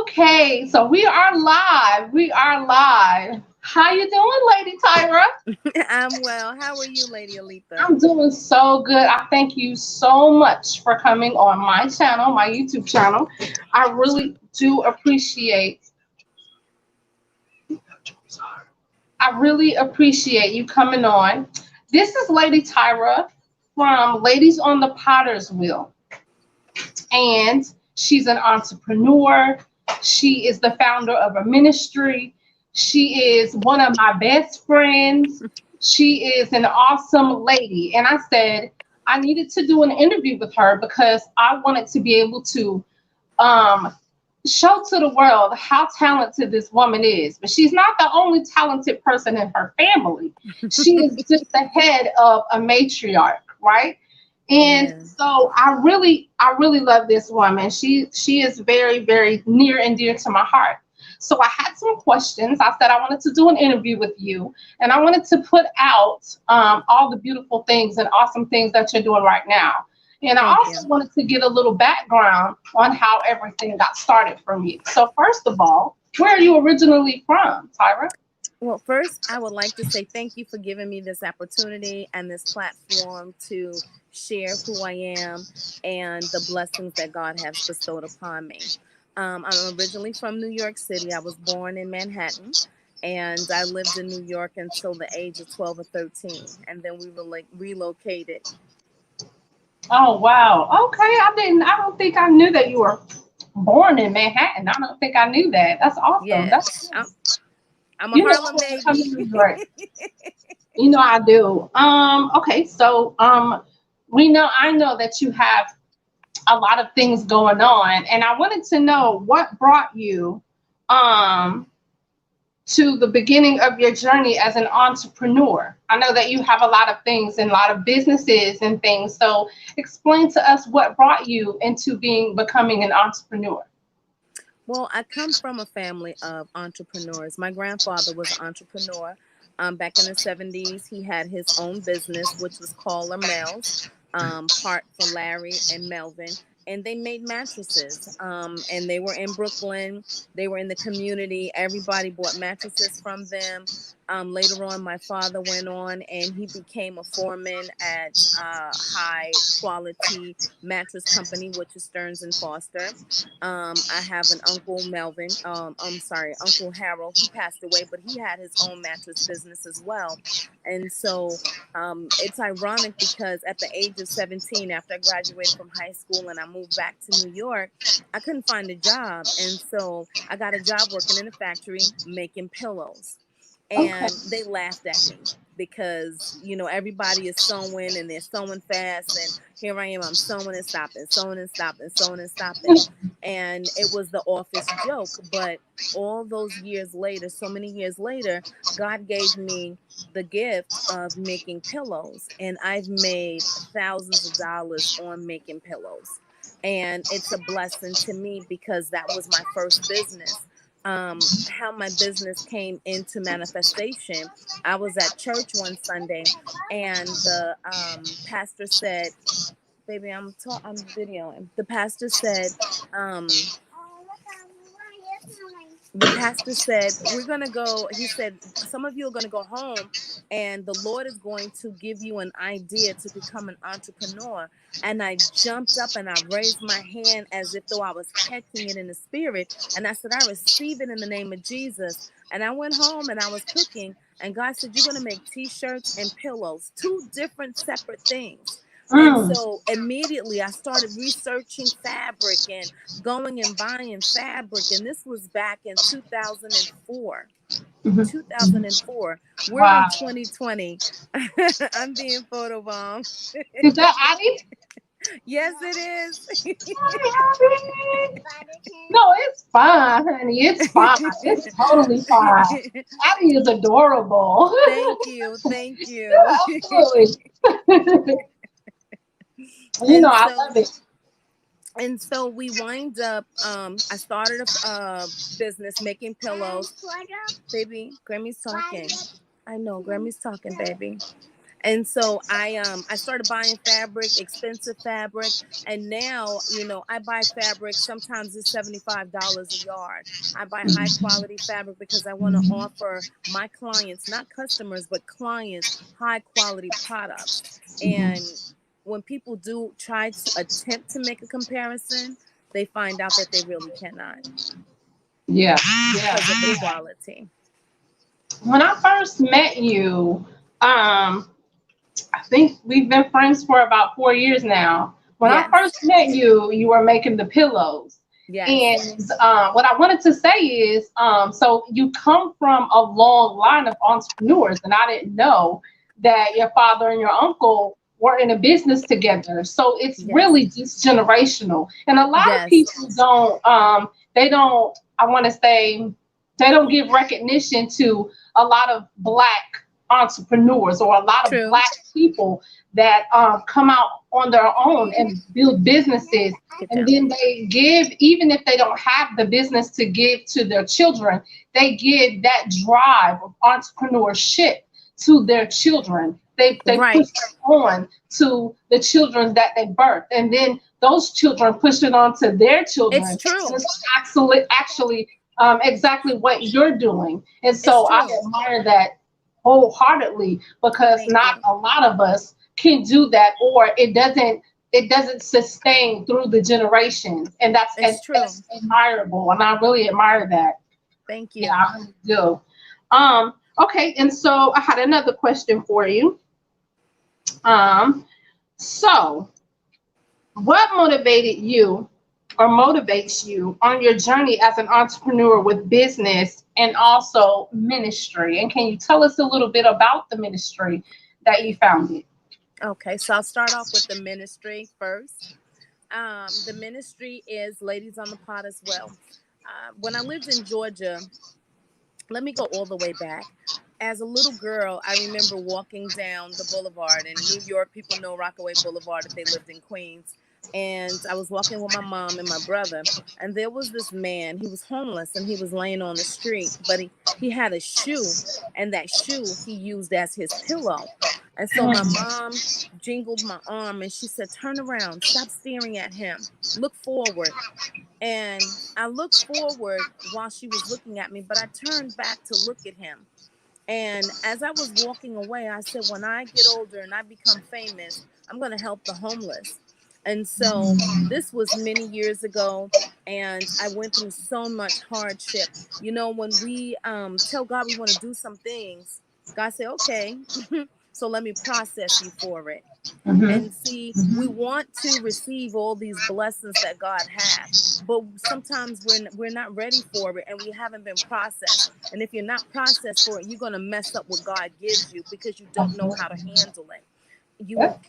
Okay, so we are live. We are live. How you doing, Lady Tyra? I'm well. How are you, Lady Aletha? I'm doing so good. I thank you so much for coming on my channel, my YouTube channel. I really do appreciate. I really appreciate you coming on. This is Lady Tyra from Ladies on the Potter's Wheel, and she's an entrepreneur. She is the founder of a ministry. She is one of my best friends. She is an awesome lady. And I said I needed to do an interview with her because I wanted to be able to um, show to the world how talented this woman is. But she's not the only talented person in her family. She is just the head of a matriarch, right? And Amen. so I really love this woman. She is very, very near and dear to my heart. So I had some questions. I said I wanted to do an interview with you, and I wanted to put out all the beautiful things and awesome things that you're doing right now. And I Thank also you. wanted to get a little background on how everything got started from you. So first of all, where are you originally from, Tyra? Well, first, I would like to say thank you for giving me this opportunity and this platform to share who I am and the blessings that God has bestowed upon me. I'm originally from New York City. I was born in Manhattan, and I lived in New York until the age of 12 or 13, and then we relocated. Oh wow. Okay, I don't think I knew that you were born in Manhattan. I don't think I knew that. That's awesome. That's Yes, cool. I'm a You know I Harlem want to come to baby. New York. You know I do. Okay, so we know I know that you have a lot of things going on, and I wanted to know what brought you um to the beginning of your journey as an entrepreneur. I know that you have a lot of things and a lot of businesses and things. So explain to us what brought you into becoming an entrepreneur. Well, I come from a family of entrepreneurs. My grandfather was an entrepreneur. Back in the 70s, he had his own business, which was Caller Mel's, part for Larry and Melvin. And they made mattresses. And they were in Brooklyn. They were in the community. Everybody bought mattresses from them. Later on, my father went on and he became a foreman at a high quality mattress company, which is Stearns and Foster. I have an uncle Melvin. I'm sorry, Uncle Harold. He passed away, but he had his own mattress business as well. And so it's ironic because at the age of 17, after I graduated from high school and I moved back to New York, I couldn't find a job. And so I got a job working in a factory making pillows. Okay. And they laughed at me because, everybody is sewing and they're sewing fast. And here I am, I'm sewing and stopping, sewing and stopping, sewing and stopping. And it was the office joke. But all those years later, so many years later, God gave me the gift of making pillows. And I've made thousands of dollars on making pillows. And it's a blessing to me because that was my first business. How my business came into manifestation. I was at church one Sunday, and the pastor said, "Baby, I'm videoing." The pastor said, um, the pastor said, "We're going to go," he said, "some of you are going to go home and the Lord is going to give you an idea to become an entrepreneur." And I jumped up and I raised my hand as if though I was catching it in the spirit. And I said, "I receive it in the name of Jesus." And I went home and I was cooking. And God said, "You're going to make t-shirts and pillows, two different separate things." And Mm. so immediately I started researching fabric and going and buying fabric. And this was back in 2004. Mhm. 2004. We're in Wow. 2020. I'm being photobombed. Is that Addie? Yes, it is. Hi, Addie. No, it's fine, honey. It's fine. It's totally fine. Addie is adorable. Thank you. Thank you. Yeah, absolutely. You know, and I so love it. and so we wind up, I started a business making pillows. Baby, Grammy's talking. I know, Grammy's talking, baby. And so I started buying fabric, expensive fabric, and now, you know, I buy fabric, sometimes it's $75 a yard. I buy high quality fabric because I want to offer my clients, not customers, but clients, high quality products. And when people do try to attempt to make a comparison, they find out that they really cannot Yeah. because of the quality. When I first met you, I think we've been friends for about 4 years now. When I Yes. first met you, you were making the pillows. Yes. And what I wanted to say is, so you come from a long line of entrepreneurs, and I didn't know that your father and your uncle were in a business together. So it's Yes. really just generational. And a lot of Yes. people don't, I want to say, they don't give recognition to a lot of Black entrepreneurs or a lot of True. Black people that come out on their own and build businesses, Get and down. then they give, even if they don't have the business to give to their children, they give that drive of entrepreneurship to their children. They push Right. it on to the children that they birth, and then those children push it on to their children. It's And true. it's actually exactly what you're doing. And It's so I true. admire that wholeheartedly, because Thank not you. a lot of us can do that, or it doesn't sustain through the generations, and It's true. that's admirable, and I really admire that. Thank Yeah, you. I really do. Okay, and so I had another question for you. So what motivated you or motivates you on your journey as an entrepreneur with business and also ministry? And can you tell us a little bit about the ministry that you founded? Okay, so I'll start off with the ministry first. The ministry is Ladies on the Pot as well. When I lived in Georgia, let me go all the way back. As a little girl, I remember walking down the boulevard in New York. People know Rockaway Boulevard if they lived in Queens. And I was walking with my mom and my brother, and there was this man. He was homeless and he was laying on the street, but he had a shoe, and that shoe he used as his pillow. And so my mom jingled my arm and she said, "Turn around, stop staring at him, look forward." And I looked forward while she was looking at me, but I turned back to look at him. And as I was walking away, I said, when I get older and I become famous, I'm going to help the homeless. And so this was many years ago, and I went through so much hardship. You know, when we tell God we want to do some things, God said, okay, so let me process you for it. Mm-hmm. And see, we want to receive all these blessings that God has, but sometimes we're not ready for it, and we haven't been processed. And if you're not processed for it, you're going to mess up what God gives you because you don't know how to handle it. You Yep.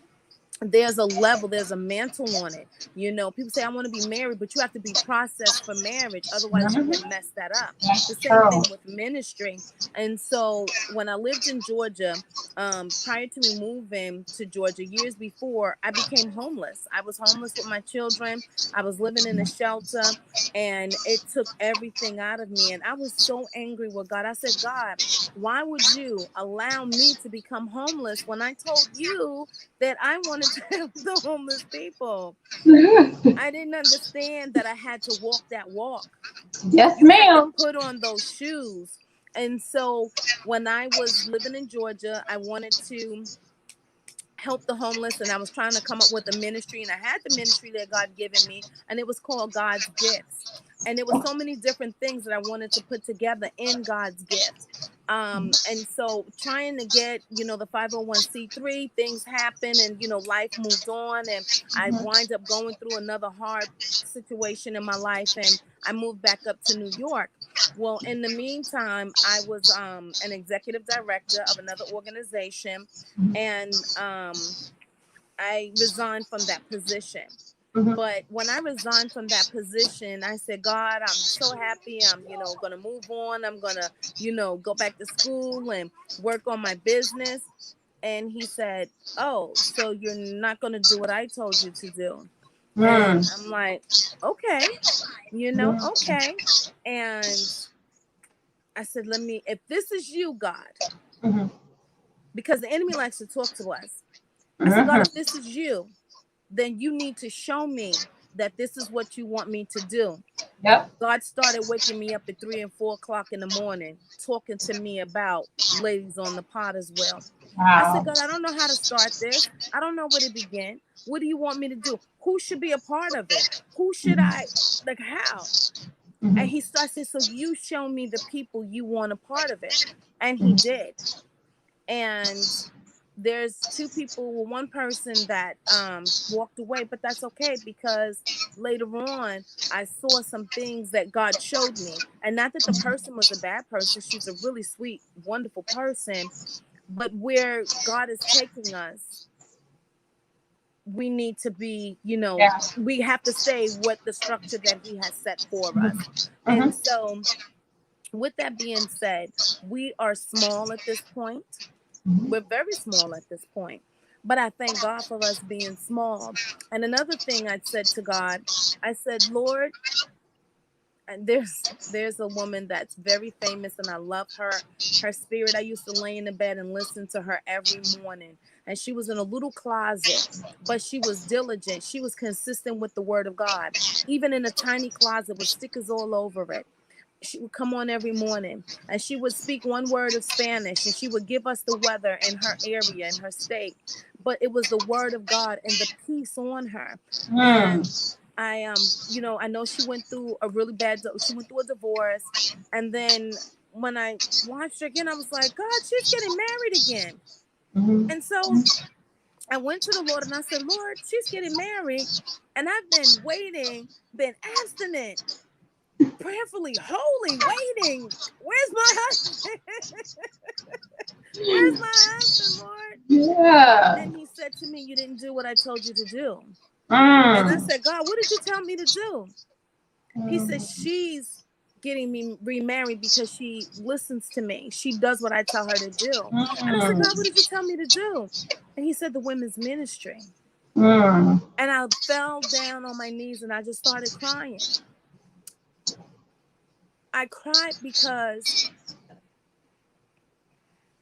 There's a level, there's a mantle on it. You know, people say, I want to be married, but you have to be processed for marriage. Otherwise, you will Mhm. mess that up. The That's same true. thing with ministry. And so when I lived in Georgia, prior to me moving to Georgia, years before, I became homeless. I was homeless with my children. I was living in a shelter, and it took everything out of me. And I was so angry with God. I said, God, why would you allow me to become homeless when I told you that I wanted to help the homeless people? I didn't understand that I had to walk that walk. Yes, You have to ma'am. put on those shoes. And so when I was living in Georgia, I wanted to help the homeless, and I was trying to come up with a ministry, and I had the ministry that God given me, and it was called God's Gifts. And there were so many different things that I wanted to put together in God's gift. And so trying to get, the 501c3, things happen, and, life moved on, and I wind up going through another hard situation in my life, and I moved back up to New York. Well, in the meantime, I was an executive director of another organization, and I resigned from that position. Mhm. But when I resigned from that position, I said, God, I'm so happy. I'm, going to move on. I'm going to, go back to school and work on my business. And he said, oh, so you're not going to do what I told you to do? And Mm. I'm like, okay, okay. And I said, if this is you, God, Mhm. because the enemy likes to talk to us. I said, God, if this is you, then you need to show me that this is what you want me to do. Yep. God started waking me up at 3 and 4 o'clock in the morning, talking to me about ladies on the Potter's Wheel. I said, Wow. God, I don't know how to start this. I don't know where to begin. What do you want me to do? Who should be a part of it? Who should I, like, how? And he starts saying, so you show me the people you want a part of it. And he did. And there's two people, well, one person that walked away, but that's okay, because later on I saw some things that God showed me. And not that the person was a bad person. She's a really sweet, wonderful person. But where God is taking us, we need to be, Yeah. we have to stay with the structure that he has set for us. And so with that being said, we are small at this point. We're very small at this point. But I thank God for us being small. And another thing I said to God, I said, Lord, and there's a woman that's very famous and I love her spirit. I used to lay in the bed and listen to her every morning, and she was in a little closet, but she was diligent. She was consistent with the word of God, even in a tiny closet with stickers all over it. She would come on every morning and she would speak one word of Spanish, and she would give us the weather in her area, in her state, but it was the word of God and the peace on her. And I I know she went through a really she went through a divorce. And then when I watched her again, I was like, God, she's getting married again. And so I went to the Lord and I said, Lord, she's getting married, and I've been waiting, been abstinent, prayerfully, holy, waiting. Where's my husband? Where's my husband, Lord? Yeah. And he said to me, you didn't do what I told you to do. And I said, God, what did you tell me to do? He said, she's getting me remarried because she listens to me. She does what I tell her to do. And I said, God, what did you tell me to do? And he said, the women's ministry. And I fell down on my knees and I just started crying. I cried because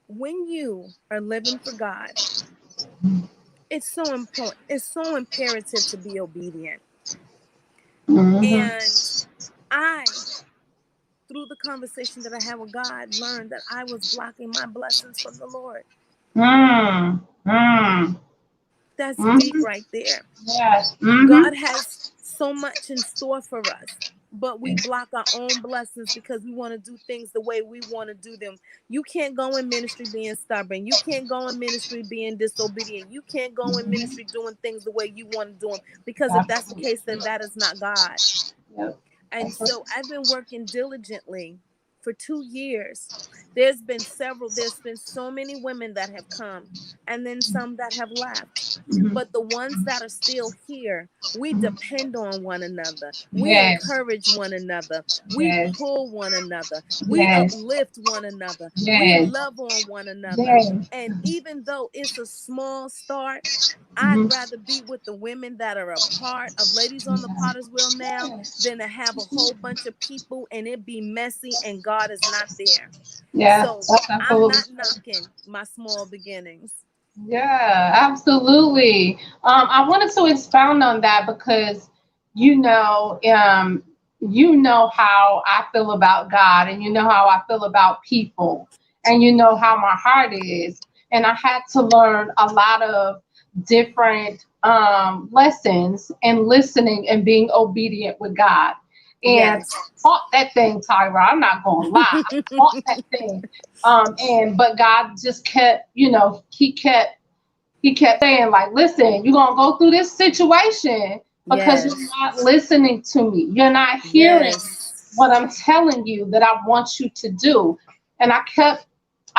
when you are living for God, it's so important. It's so imperative to be obedient. And I, through the conversation that I had with God, learned that I was blocking my blessings from the Lord. That's deep right there. Yes. God has so much in store for us, but we block our own blessings because we want to do things the way we want to do them. You can't go in ministry being stubborn. You can't go in ministry being disobedient. You can't go in ministry doing things the way you want to do them, because if that's the case, then that is not God. Yep. And so I've been working diligently for 2 years. There's been so many women that have come, and then some that have left. But the ones that are still here, we depend on one another. We encourage one another. We pull one another. We uplift one another. We love on one another. And even though it's a small start, I'd rather be with the women that are a part of Ladies on the Potter's Wheel now than to have a whole bunch of people and it be messy and God is not there. So I'm not knocking my small beginnings. Yeah, absolutely. I wanted to expound on that because you know how I feel about God, and you know how I feel about people, and you know how my heart is. And I had to learn a lot of different lessons and listening and being obedient with God. And I fought that thing, Tyra. I'm not gonna lie. I fought that thing. But God just kept, he kept saying, like, listen, you're gonna go through this situation because you're not listening to me. You're not hearing what I'm telling you that I want you to do. And I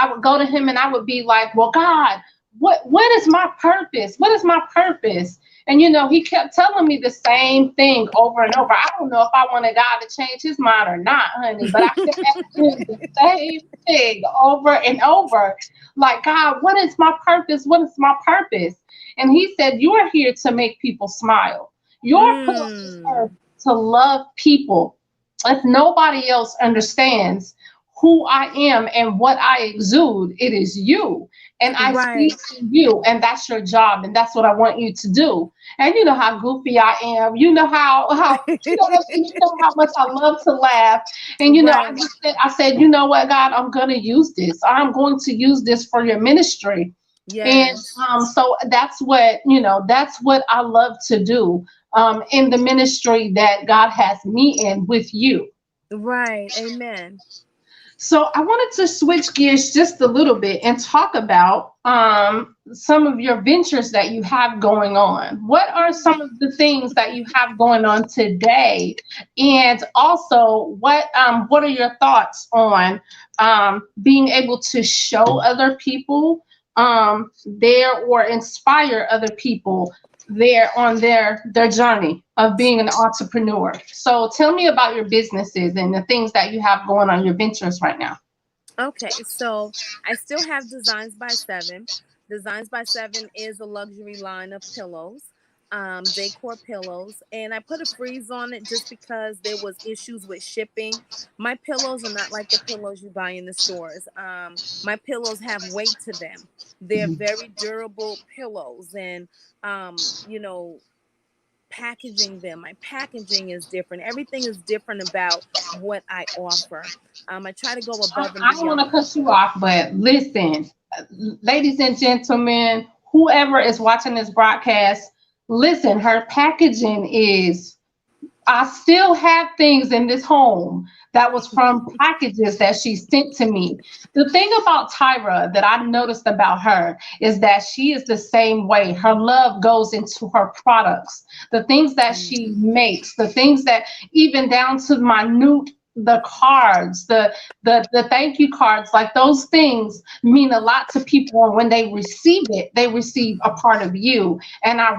would go to him and I would be like, well, God, what is my purpose? What is my purpose? And he kept telling me the same thing over and over. I don't know if I wanted God to change his mind or not, honey, but I kept asking him the same thing over and over. Like, God, what is my purpose? What is my purpose? And he said, you are here to make people smile. You're put on this earth to love people. If nobody else understands who I am and what I exude, it is you. and I see Right. it in you, and that's your job, and that's what I want you to do. And you know how goofy I am. You know how you know what I'm saying. You know how much I love to laugh. And Right. I said, you know what, God, I'm gonna use this. I'm going to use this for your ministry. And Yes. so that's what I love to do in the ministry that God has me in with you. Right. Amen. So I wanted to switch gears just a little bit and talk about some of your ventures that you have going on. What are some of the things that you have going on today? And also, what are your thoughts on being able to show other people there or inspire other people there on their journey of being an entrepreneur? So tell me about your businesses and the things that you have going on, your ventures right now. Okay, so I still have Designs by Seven. Designs by Seven is a luxury line of pillows, decor pillows, and I put a freeze on it just because there was issues with shipping. My pillows are not like the pillows you buy in the stores. My pillows have weight to them. They're very durable pillows, and you know, packaging them. My packaging is different. Everything is different about what I offer. I try to go above and I don't want to beyond. cut you off, but listen, ladies and gentlemen, whoever is watching this broadcast, listen, her packaging is, I still have things in this home that was from packages that she sent to me. The thing about Tyra that I noticed about her is that she is the same way. Her love goes into her products, the things that she makes, the things that even down to minute, the cards, the thank you cards, like those things mean a lot to people. And when they receive it, they receive a part of you. And I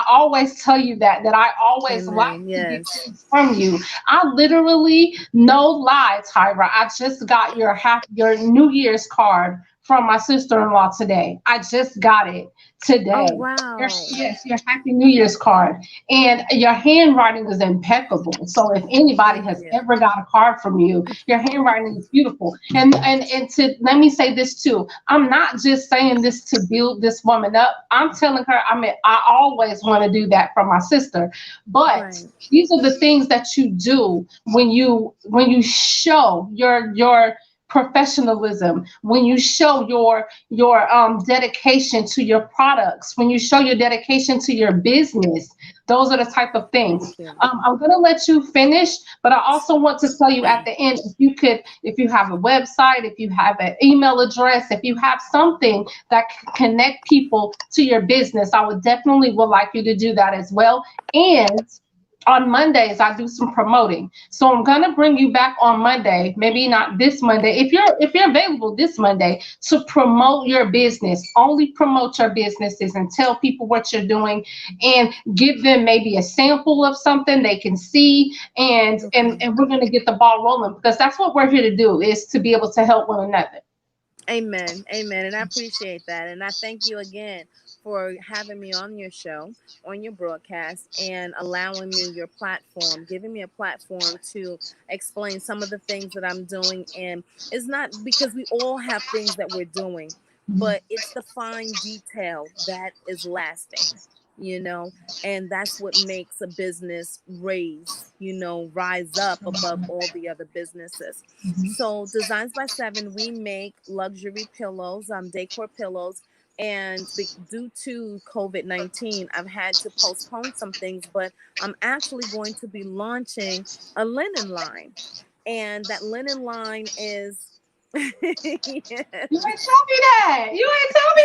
always tell you that I always like Amen. to get Yes. things from you. I literally, no lie, Tyra, I just got your New Year's card from my sister-in-law today. I just got it Oh, today. wow. Yes, your Happy New Year's card. And your handwriting is impeccable. So if anybody Thank has you. ever got a card from you, your handwriting is beautiful. And to let me say this too. I'm not just saying this to build this woman up. I'm telling her, I mean, I always want to do that for my sister. But Right. these are the things that you do when you show your professionalism, when you show your dedication to your products, when you show your dedication to your business. Those are the type of things. Thank you. I'm going to let you finish, but I also want to tell you at the end, if you have a website, if you have an email address, if you have something that can connect people to your business, I would like you to do that as well. And on Mondays, I do some promoting. So I'm gonna bring you back on Monday, maybe not this Monday. If you're available this Monday to promote your business, only promote your businesses and tell people what you're doing and give them maybe a sample of something they can see and and, Okay. and we're gonna get the ball rolling because that's what we're here to do is to be able to help one another. Amen. Amen. And I appreciate that. And I thank you again for having me on your show, on your broadcast, and allowing me your platform, giving me a platform to explain some of the things that I'm doing. And it's not because we all have things that we're doing, but it's the fine detail that is lasting, you know, and that's what makes a business rise up above all the other businesses. So Designs by Seven, we make luxury pillows, decor pillows. And due to COVID-19, I've had to postpone some things, but I'm actually going to be launching a linen line. And that linen line is You yes. ain't tell me that. You ain't tell me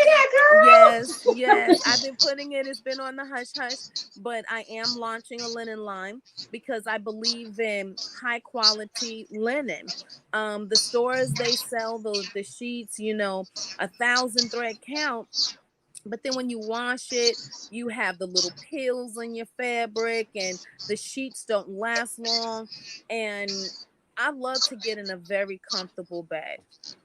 Yes, that, girl. yes. I've been putting it, it's been on the hush hush, but I am launching a linen line because I believe in high quality linen. The stores, they sell the sheets, 1,000 thread count, but then when you wash it, you have the little pills in your fabric and the sheets don't last long. And I love to get in a very comfortable bed.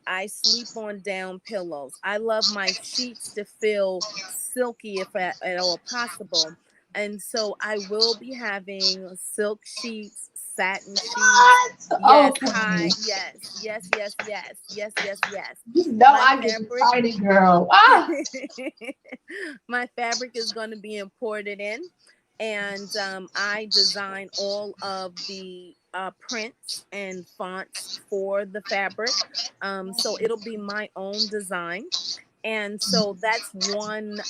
I sleep on down pillows. I love my sheets to feel silky if at all possible. And so I will be having silk sheets, satin sheets. What? Yes, Okay. yes. You know My I get fabric, excited, girl. Ah. my fabric is going to be imported in, and I design all of the prints and fonts for the fabric. So it'll be my own design. And so that's one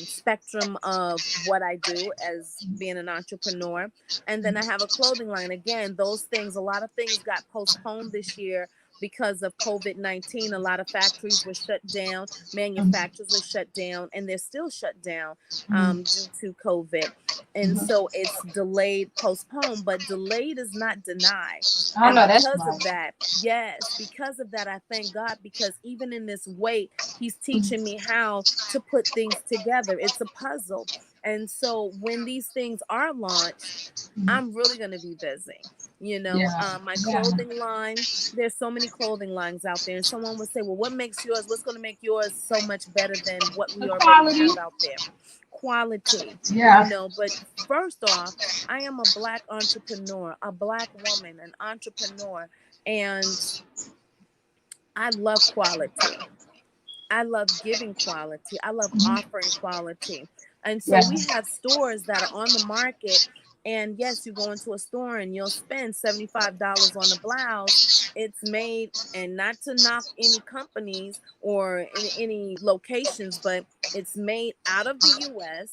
spectrum of what I do as being an entrepreneur. And then I have a clothing line. Again, those things, a lot of things got postponed this year because of COVID-19. A lot of factories were shut down, manufacturers were shut down, and they're still shut down due to COVID. And so it's delayed, postponed, but delayed is not denied. I And know that's because of right. that, yes, because of that, I thank God, because even in this wait, He's teaching me how to put things together. It's a puzzle. And so when these things are launched, I'm really going to be busy. Yeah. My Yeah. clothing line, there's so many clothing lines out there. And someone would say, well, what makes yours, what's going to make yours so much better than what The we already quality. have out there? Quality, Yeah. but first off, I am a Black entrepreneur, a Black woman, an entrepreneur, and I love quality. I love giving quality. I love offering quality. And so Yeah. we have stores that are on the market. And yes, you go into a store and you'll spend $75 on a blouse. It's made, and not to knock any companies or any locations, but it's made out of the US.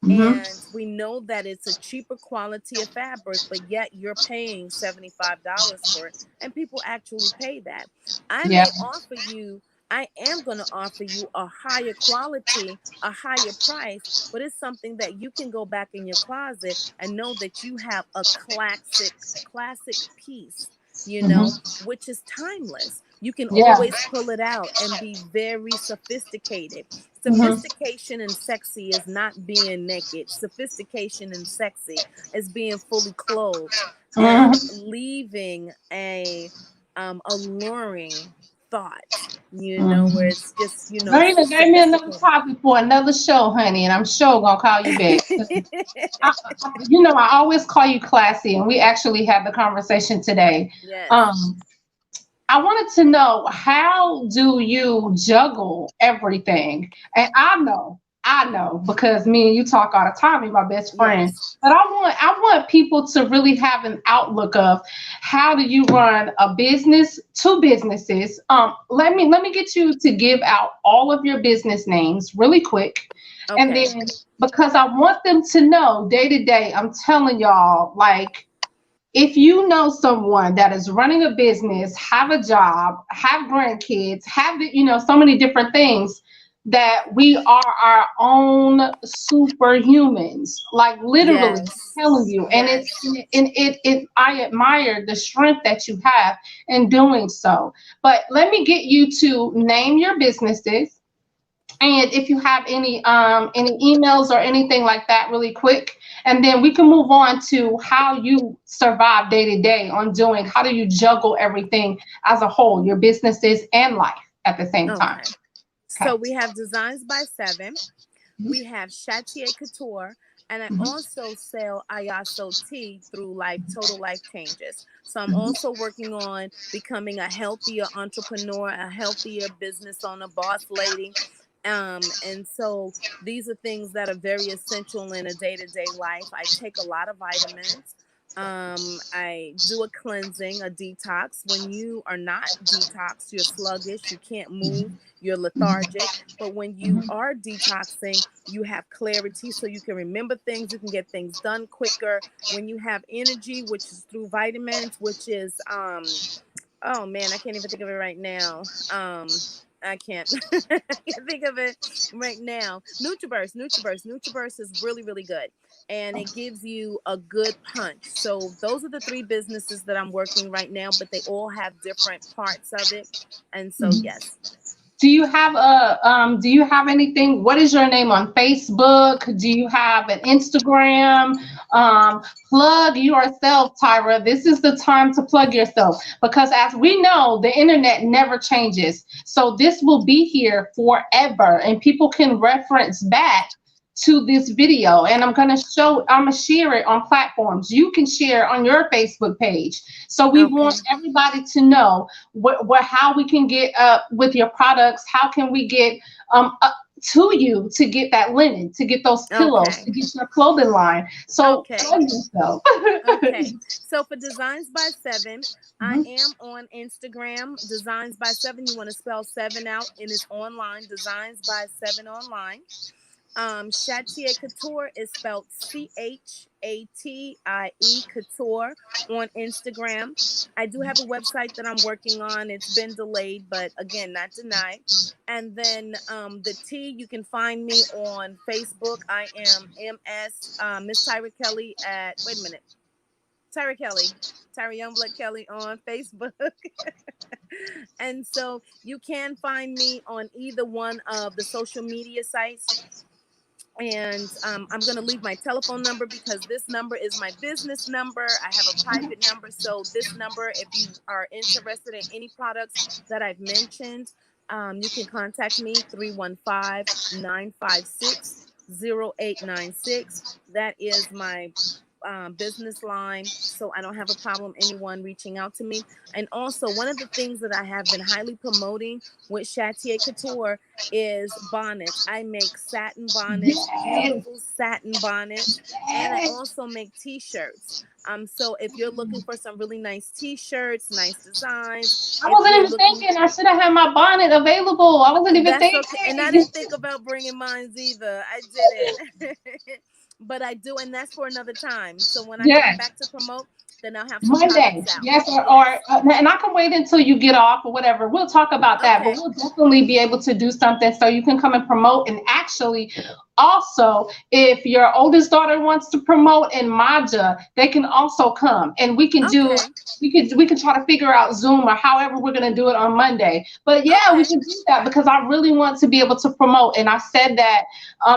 Mm-hmm. And we know that it's a cheaper quality of fabric, but yet you're paying $75 for it. And people actually pay that. I Yeah. may offer you, I am going to offer you a higher quality, a higher price, but it's something that you can go back in your closet and know that you have a classic piece, Mm-hmm. which is timeless. You can Yeah. always pull it out and be very sophisticated. Mm-hmm. Sophistication and sexy is not being naked. Sophistication and sexy is being fully clothed and Mm-hmm. leaving a alluring thought, where Mm-hmm. it's just, Girl, you done gave me another sophisticated. topic for another show, honey, and I'm sure gonna call you back. I always call you classy, and we actually had the conversation today. Yes. Um, I wanted to know, how do you juggle everything? And I know, because me and you talk all the time. You're my best friend. Yes. But I want people to really have an outlook of, how do you run a business, two businesses. Let me get you to give out all of your business names really quick, and Okay. then, because I want them to know day to day. I'm telling y'all, like, if you know someone that is running a business, have a job, have grandkids, have so many different things, that we are our own superhumans, like literally, Yes. telling you. And Yes. I admire the strength that you have in doing so. But let me get you to name your businesses, and if you have any emails or anything like that really quick, and then we can move on to how you survive day to day on doing, how do you juggle everything as a whole, your businesses and life at the same time. Okay. Okay. So we have Designs by Seven. We have Chatier Couture, and I Mhm. also sell Ayaso tea through Total Life Changes. So I'm Mhm. also working on becoming a healthier entrepreneur, a healthier business owner, boss lady. And so these are things that are very essential in a day-to-day life. I take a lot of vitamins. I do a cleansing, a detox. When you are not detoxed, you're sluggish, you can't move, you're lethargic. But when you Mhm. are detoxing, you have clarity, so you can remember things, you can get things done quicker. When you have energy, which is through vitamins, which is oh man, I can't even think of it right now. I can't, I can't think of it right now. Nutriburst is really, really good, and it gives you a good punch. So those are the three businesses that I'm working right now, but they all have different parts of it. And so yes. Do you have anything? What is your name on Facebook? Do you have an Instagram? Plug yourself, Tyra. This is the time to plug yourself, because as we know, the internet never changes. So this will be here forever, and people can reference back to this video, and I'm gonna share it on platforms. You can share on your Facebook page. So we Okay. want everybody to know how we can get up with your products. How can we get up to you to get that linen, to get those pillows, Okay. to get your clothing line. So Okay. plug yourself. Okay. So for Designs by Seven, I Mhm. am on Instagram. Designs by Seven. You want to spell seven out, and it's online. Designs by Seven online. Chatier Couture is spelled Chatie Couture on Instagram. I do have a website that I'm working on. It's been delayed, but again, not denied. And then the T, you can find me on Facebook. I am MS Miss Tyra Kelly at, wait a minute, Tyra Kelly, Tyra Youngblood Kelly on Facebook. And so you can find me on either one of the social media sites. And I'm going to leave my telephone number because this number is my business number. I have a private number. So this number, if you are interested in any products that I've mentioned, you can contact me 315-956-0896. That is my business line, so I don't have a problem anyone reaching out to me. And also, one of the things that I have been highly promoting with Chatier Couture is bonnets. I make satin bonnets, Yes. beautiful satin bonnets, and I also make t-shirts. So if you're looking for some really nice t-shirts, nice designs, I if wasn't you're even looking, thinking I should have had my bonnet available. I wasn't even that's okay. And I thinking. didn't think about bringing mine either. I didn't. But I do, and that's for another time. So when I come Yes. back to promote, then I'll have some Monday, products out. yes, Yes. and I can wait until you get off or whatever. We'll talk about that, but Okay. we'll definitely be able to do something so you can come and promote. And actually, also, if your oldest daughter wants to promote in Maja, they can also come, and we can do. Okay. We can try to figure out Zoom or however we're gonna do it on Monday. But yeah, we Okay. can do that because I really want to be able to promote. And I said that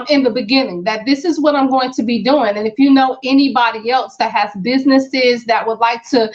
in the beginning that this is what I'm going to be doing. And if you know anybody else that has businesses that would like to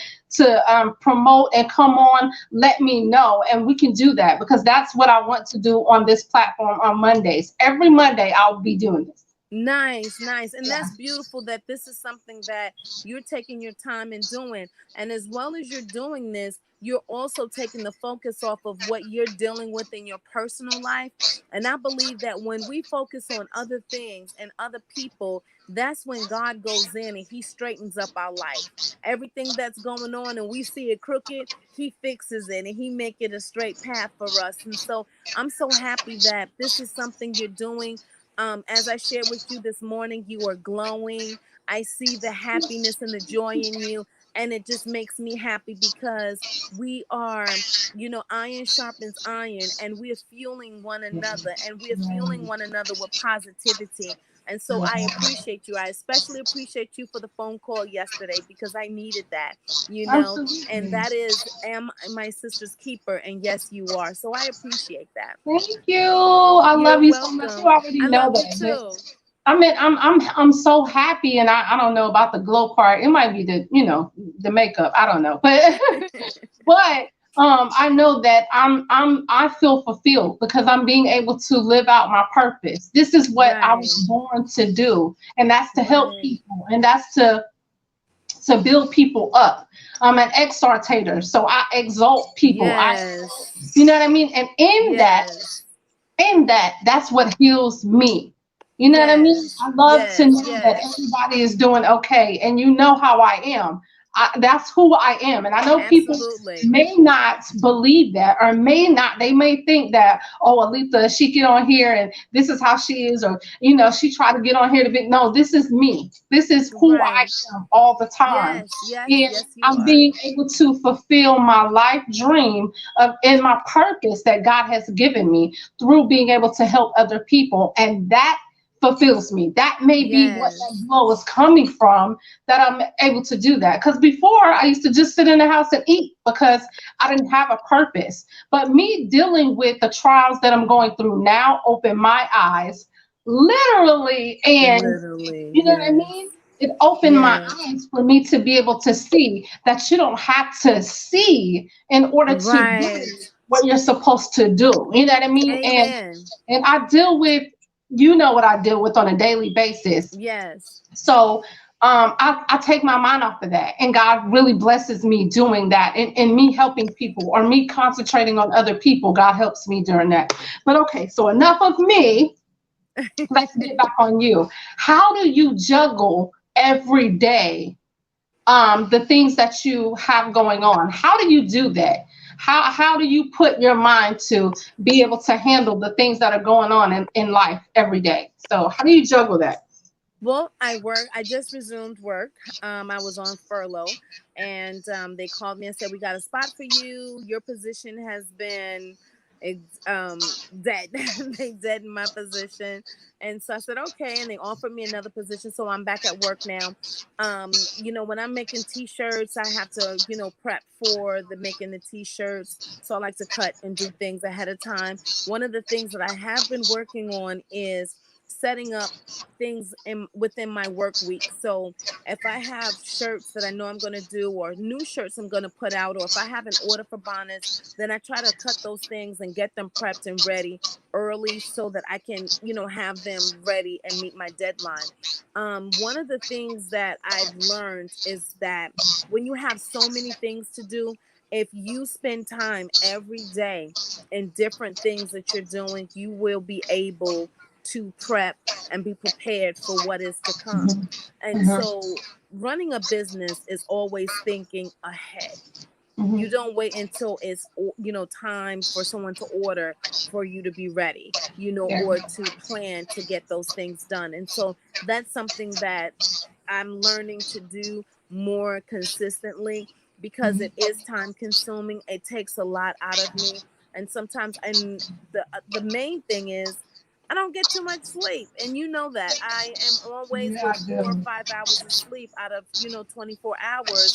promote and come on, let me know, and we can do that because that's what I want to do on this platform on Mondays. Every Monday I'll be doing this. Nice, nice. And Yeah. that's beautiful that this is something that you're taking your time and doing. And as well as you're doing this, you're also taking the focus off of what you're dealing with in your personal life. And I believe that when we focus on other things and other people, that's when God goes in and he straightens up our life. Everything that's going on and we see it crooked, he fixes it and he make it a straight path for us. And so I'm so happy that this is something you're doing. As I shared with you this morning, you are glowing. I see the happiness and the joy in you. And it just makes me happy because we are, iron sharpens iron, and we are fueling one another, and we are fueling one another with positivity. And so I appreciate you. I especially appreciate you for the phone call yesterday because I needed that, and Absolutely. that is, am my sister's keeper. And yes, you are. So I appreciate that. Thank you. I You're love you so much. You welcome. already I know love you that. But too. I mean, I'm so happy, and I don't know about the glow part. It might be the makeup. I don't know, but but I know that I feel fulfilled because I'm being able to live out my purpose. This is what I Right, was born to do, and that's to help right. people, and that's to build people up. I'm an exhortator, so I exalt people. Yes, You know what I mean? And yes, that's what heals me. You know what I mean? yes, I love to yes, know that yes. everybody is doing okay, and you know how I am. That's who I am, and I know people Absolutely. may not believe that, or may not. They may think that, oh, Aletha, she get on here and this is how she is, or she tried to get on here to be. No, this is me. This is who I Right. am all the time, Yes, yes, and yes, you I'm are. being able to fulfill my life dream and my purpose that God has given me through being able to help other people. And that fulfills me. That may be what that Yes, glow is coming from, that I'm able to do that. Because before I used to just sit in the house and eat because I didn't have a purpose. But me dealing with the trials that I'm going through now opened my eyes literally, and literally. you know what I Yes, mean? It opened my yes. eyes for me to be able to see that you don't have to see in order to do Right. what you're supposed to do. You know what I mean? And Amen. and I deal with you know what I deal with on a daily basis. Yes. So I take my mind off of that, and God really blesses me doing that, and me helping people or me concentrating on other people. God helps me during that. But okay, so enough of me. Let's get back on you. How do you juggle every day the things that you have going on? How do you do that? How do you put your mind to be able to handle the things that are going on in life every day? So how do you juggle that? Well, I just resumed work. I was on furlough, and they called me and said, "We got a spot for you. Your position has been dead." They dead in my position, and so I said, "Okay." And they offered me another position, so I'm back at work now. When I'm making T-shirts, I have to, prep for the making the T-shirts. So I like to cut and do things ahead of time. One of the things that I have been working on is setting up things within my work week. So if I have shirts that I know I'm going to do, or new shirts I'm going to put out, or if I have an order for bonnets, then I try to cut those things and get them prepped and ready early so that I can, have them ready and meet my deadline. One of the things that I've learned is that when you have so many things to do, if you spend time every day in different things that you're doing, you will be able to prep and be prepared for what is to come. And Mhm, so running a business is always thinking ahead. You mhm. don't wait until it's, time for someone to order for you to be ready, Yeah. or to plan to get those things done. And so that's something that I'm learning to do more consistently, because it is time consuming. It takes a lot out of me. And sometimes, and the main thing is, I don't get too much sleep. And you know that I am always Yeah, with I 4 or 5 hours of sleep out of, 24 hours.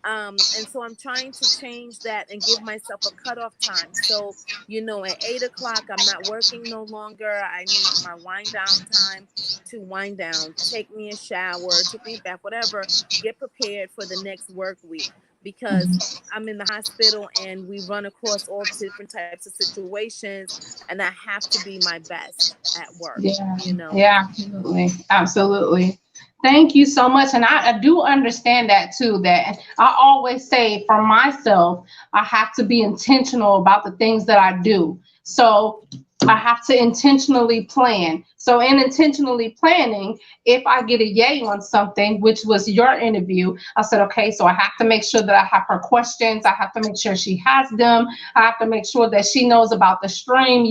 And so I'm trying to change that and give myself a cutoff time. So, at 8 o'clock, I'm not working no longer. I need my wind down time to wind down, take me a shower, take me a bath, whatever, get prepared for the next work week, because do. I'm in the hospital and we run across all different types of situations, and I have to be my best at work, Yeah, you know. yeah, absolutely, absolutely. Thank you so much. And I do understand that too. That I always say for myself, I have to be intentional about the things that I do. So I have to intentionally plan. So in intentionally planning, if I get a yay on something, which was your interview, I said, okay, so I have to make sure that I have her questions. I have to make sure she has them. I have to make sure that she knows about the stream,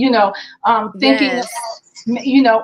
thinking Yes.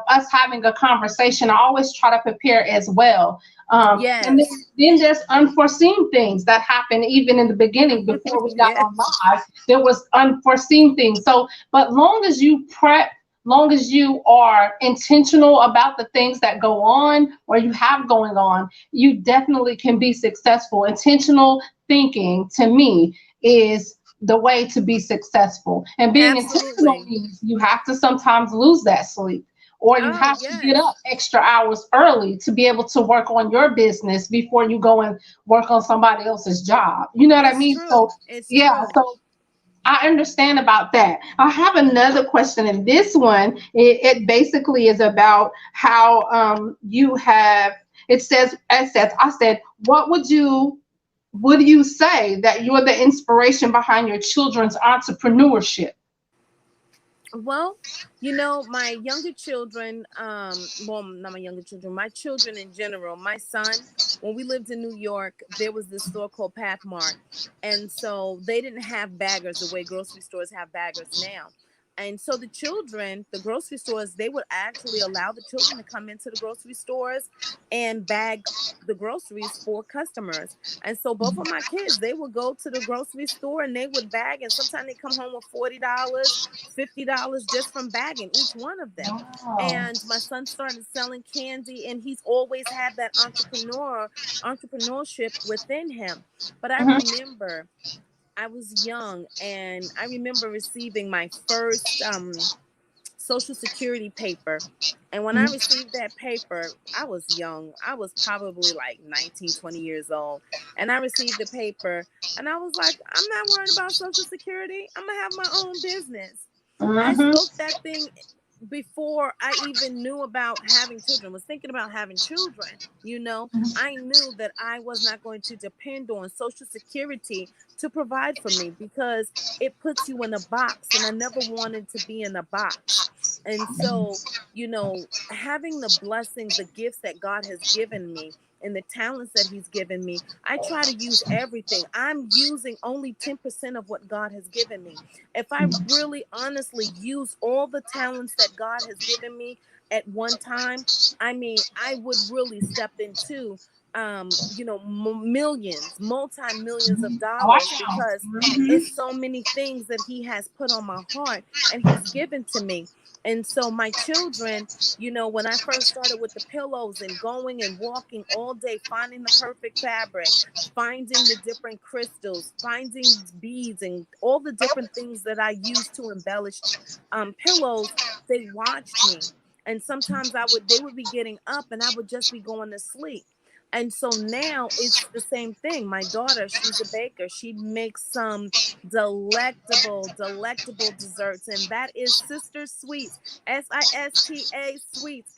us having a conversation. I always try to prepare as well. And Yes. then there's unforeseen things that happen even in the beginning before we got on Yes. live. There was unforeseen things. So, but long as you prep, long as you are intentional about the things that go on or you have going on, you definitely can be successful. Intentional thinking to me is the way to be successful. And being intentional Absolutely. means you have to sometimes lose that sleep, or you Oh, have to get yes. up extra hours early to be able to work on your business before you go and work on somebody else's job. You know what I It's mean? So, true. It's yeah, true. so I understand about that. I have another question, and this one, it basically is about how you have. I said, would you say that you're the inspiration behind your children's entrepreneurship? Well, my younger children, well, not my younger children, my children in general, my son, when we lived in New York, there was this store called Pathmark. And so they didn't have baggers the way grocery stores have baggers now. And so the children, the grocery stores, they would actually allow the children to come into the grocery stores and bag the groceries for customers. And so both of my kids, they would go to the grocery store and they would bag, and sometimes they come home with $40, $50 just from bagging each one of them. Wow. And my son started selling candy, and he's always had that entrepreneurship within him. But I Mhm. remember I was young, and I remember receiving my first social security paper. And when I received that paper, I was young. I was probably like 19, 20 years old. And I received the paper, and I was like, I'm not worried about social security. I'm going to have my own business. I Mhm. spoke that thing before I even knew about having children, was thinking about having children, I knew that I was not going to depend on Social Security to provide for me, because it puts you in a box, and I never wanted to be in a box. And so, having the blessings, the gifts that God has given me, and the talents that he's given me, I try to use everything. I'm using only 10% of what God has given me. If I really honestly use all the talents that God has given me at one time, I mean, I would really step into millions, multi-millions of dollars, Wow. because Mhm. it's so many things that he has put on my heart and he's given to me. And so my children, when I first started with the pillows and going and walking all day, finding the perfect fabric, finding the different crystals, finding beads, and all the different things that I use to embellish pillows, they watched me. And sometimes they would be getting up and I would just be going to sleep. And so now it's the same thing. My daughter, she's a baker. She makes some delectable desserts, and that is Sister Sweets, Sista Sweets,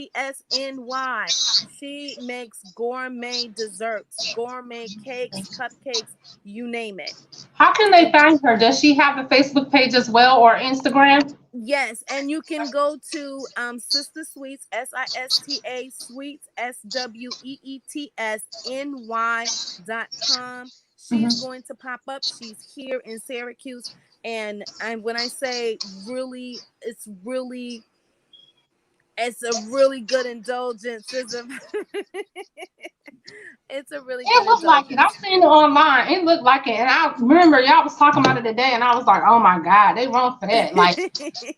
SWEETSNY. She makes gourmet desserts, gourmet cakes, cupcakes, you name it. How can they find her? Does she have a Facebook page as well, or Instagram? Yes, and you can go to Sister Sweets, Sista Sweets, SWEETSNY.com. She's Mhm. going to pop up. She's here in Syracuse, and when I say really, it's a really good indulgence. It's a really It good looked like it. I've indulgence. seen it online. It looked like it. And I remember y'all was talking about it today, and I was like, oh my God, they wrong for that. Like,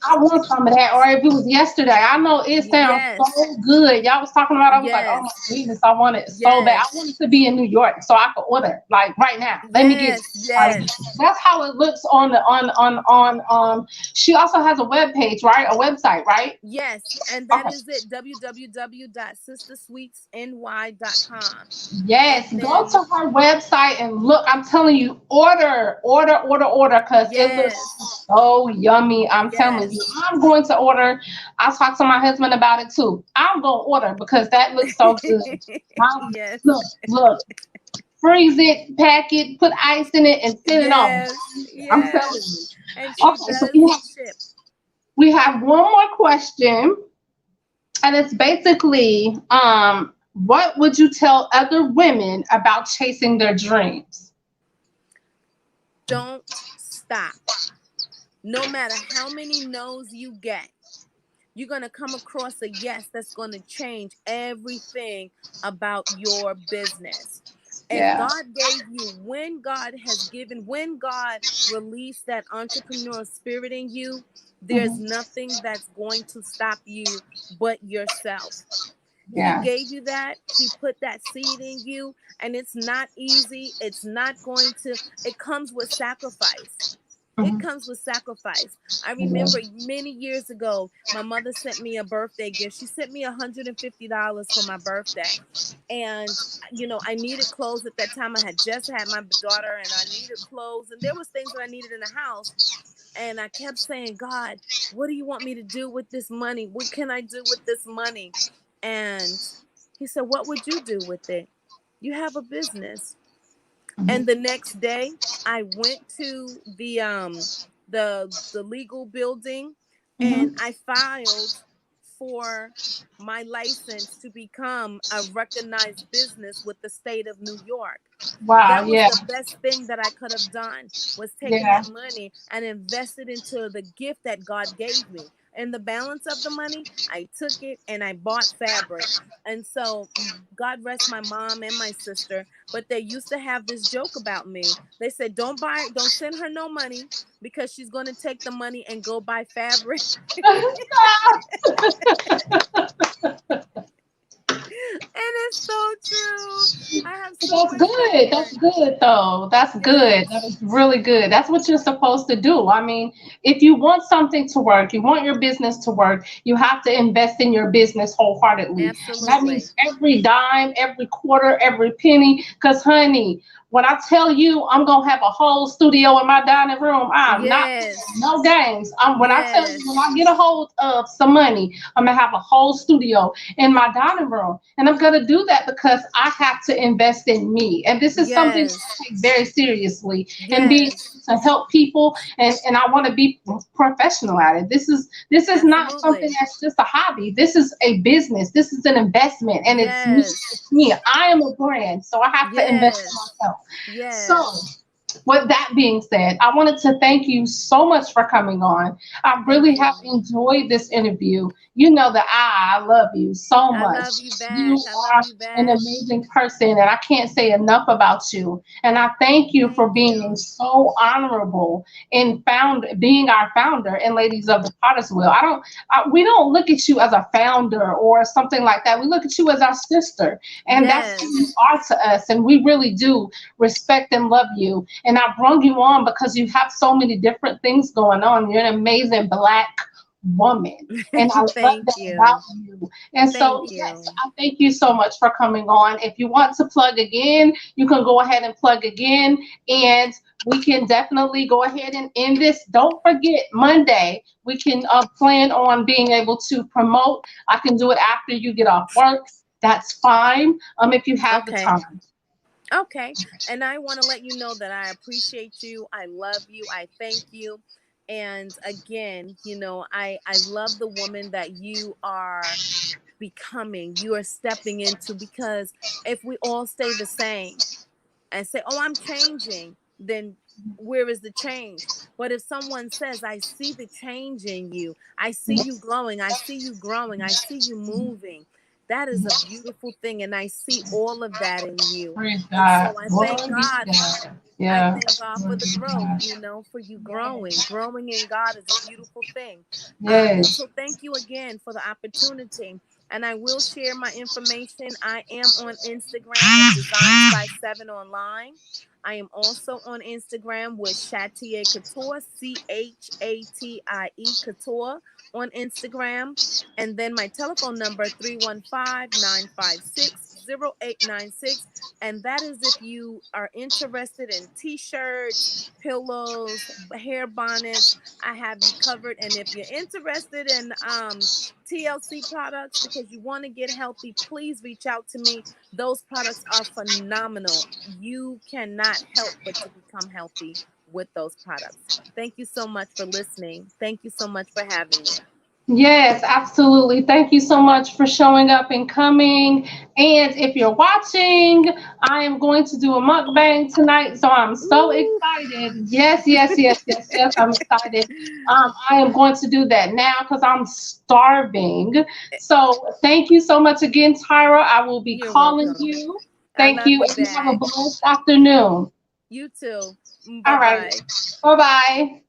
I want some of that. Or if it was yesterday, I know it sounds Yes, so good. Y'all was talking about it. I was like, oh my yes, goodness, I want it so bad. I yes, want it to be in New York so I could order like right now. Let me get it. yes, Like, yes. that's how it looks on the on she also has a web page, right? A website, right? Yes, and that Okay. is it, www.sistersweetsny.com. Yes, And go to then, her website and look. I'm telling you, order, because it looks yes, so yummy. I'm telling you, yes. I'm going to order. I talked to my husband about it too. I'm going to order because that looks so good. Yes, Look, freeze it, pack it, put ice in it, and send it on. yes, I'm telling yes. you. And she Okay, so does ship. we have one more question, and it's basically, what would you tell other women about chasing their dreams? Don't stop. No matter how many no's you get, you're going to come across a yes that's going to change everything about your business. If Yeah. God gave you, when God released that entrepreneur spirit in you, there's Mhm. nothing that's going to stop you but yourself. He Yeah. gave you that, he put that seed in you, and it's not easy. It's not going to, it comes with sacrifice. It Mhm. comes with sacrifice. I Yeah. remember many years ago, my mother sent me a birthday gift. She sent me $150 for my birthday. And, I needed clothes at that time. I had just had my daughter and I needed clothes. And there was things that I needed in the house. And I kept saying, God, what do you want me to do with this money? What can I do with this money? And he said, what would you do with it? You have a business. And the next day, I went to the legal building and Mhm. I filed for my license to become a recognized business with the state of New York. Wow. That was Yeah. the best thing that I could have done, was taking Yeah. that money and invested into the gift that God gave me. And the balance of the money, I took it and I bought fabric. And so, God rest my mom and my sister, but they used to have this joke about me. They said, don't send her no money because she's going to take the money and go buy fabric. And it's so true. I have so That's much good. That's fabric. good, though. That's good. That Yes, is really good. That's what you're supposed to do. I mean, if you want something to work, you want your business to work, you have to invest in your business wholeheartedly. That absolutely. means every dime, every quarter, every penny. Because, honey, when I tell you I'm gonna have a whole studio in my dining room, I'm not Yes. no games. When I tell you, when I Yes. get a hold of some money, I'm gonna have a whole studio in my dining room, and I'm gonna do that because I have to invest in me, and this is something Yes. I take very seriously, and being Yes. to help people, and I want to be professional at it. This is not something Absolutely. that's just a hobby. This is a business. This is an investment, and it's me. Yes. It's me. I am a brand, so I have to invest in Yes. myself. So, Yes. with that being said, I wanted to thank you so much for coming on. I Thank really have you. enjoyed this interview. You know that I love you so I much. love you You back. I love are you an back. amazing person, and I can't say enough about you. And I thank you for Thank being you. so honorable in being our founder and Ladies of the Potter's Wheel. We don't look at you as a founder or something like that. We look at you as our sister, and that's who you Yes. are to us. And we really do respect and love you. And I brung you on because you have so many different things going on. You're an amazing Black woman, and I love Thank that about you. you. And so, Thank yes, you. I thank you so much for coming on. If you want to plug again, you can go ahead and plug again, and we can definitely go ahead and end this. Don't forget, Monday, we can plan on being able to promote. I can do it after you get off work. That's fine, if you have the Okay. time. Okay. And I want to let you know that I appreciate you. I love you. I thank you. And again, I love the woman that you are becoming, you are stepping into, because if we all stay the same and say, "Oh, I'm changing," then where is the change? But if someone says, "I see the change in you, I see you glowing, I see you growing, I see you moving," that is a beautiful thing. And I see all of that in you. Praise And God. so I Glory thank be to God. God. I Yeah. thank God for Glory the be to growth, God. for you growing. Growing in God is a beautiful thing. And Yes. so thank you again for the opportunity. And I will share my information. I am on Instagram at Designs by Seven Online. I am also on Instagram with Chatie Couture, Chatie Couture on Instagram. And then my telephone number 315-956-0896. And that is if you are interested in t-shirts, pillows, hair bonnets. I have you covered. And if you're interested in TLC products because you want to get healthy, please reach out to me. Those products are phenomenal. You cannot help but to become healthy with those products. Thank you so much for listening. Thank you so much for having me. Yes, absolutely. Thank you so much for showing up and coming. And if you're watching, I am going to do a mukbang tonight. So I'm so Ooh. excited. Yes, yes, yes, yes, yes. I'm excited. I am going to do that now because I'm starving. So thank you so much again, Tyra. I will be You're calling welcome. you. I Thank love you. you And you have a back. blessed afternoon. You too. Bye All right. bye. Bye bye.